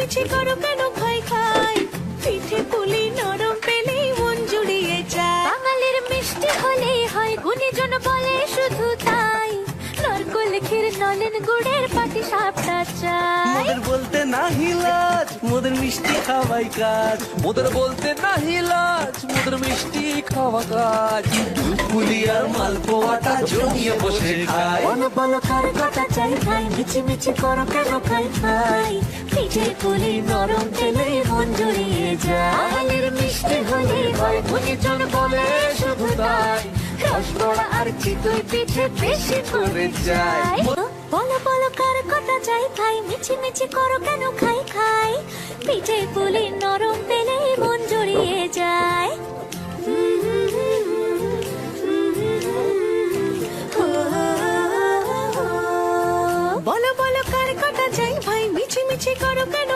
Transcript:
মিছি করো কেন খাই খাই, পিঠে পুলি নরম পেলে মন জুড়িয়ে যায়। বাঙালির মিষ্টি হলেই হয়, গুণীজন বলে শুধু তাই, নারকোল ক্ষীর নলেন গুড়ের পাটি সাপটা চাই। মোদের বলতে নাহি লাজ, মোদের মিষ্টি খাওয়াই কাজ। মোদের বলতে নাহি লাজ, মোদের মিষ্টি খাওয়া কাজ। দুধ পুলি আর মালপোয়াটা জমিয়ে বসে খায়। বলো বলো কার কথা চাই ভাই, মিছি মিছি করো কেন খাই খাই, পিঠে পুলি নরম পেলে মন জুড়িয়ে যায়। বাঙালির মিষ্টি হলেই হয়, গুণীজন বলে শুধু তাই, রসগোড়া আর চিতই পিঠে বেশি করে যায়। বলো বলো কার কথা চাই ভাই, মিছি মিছি করো কেন খাই খাই, পিঠে পুলি নরম পেলে মন জুড়িয়ে যায়। বলো বলো কার কথা চাই ভাই, মিছি মিছি করো কেন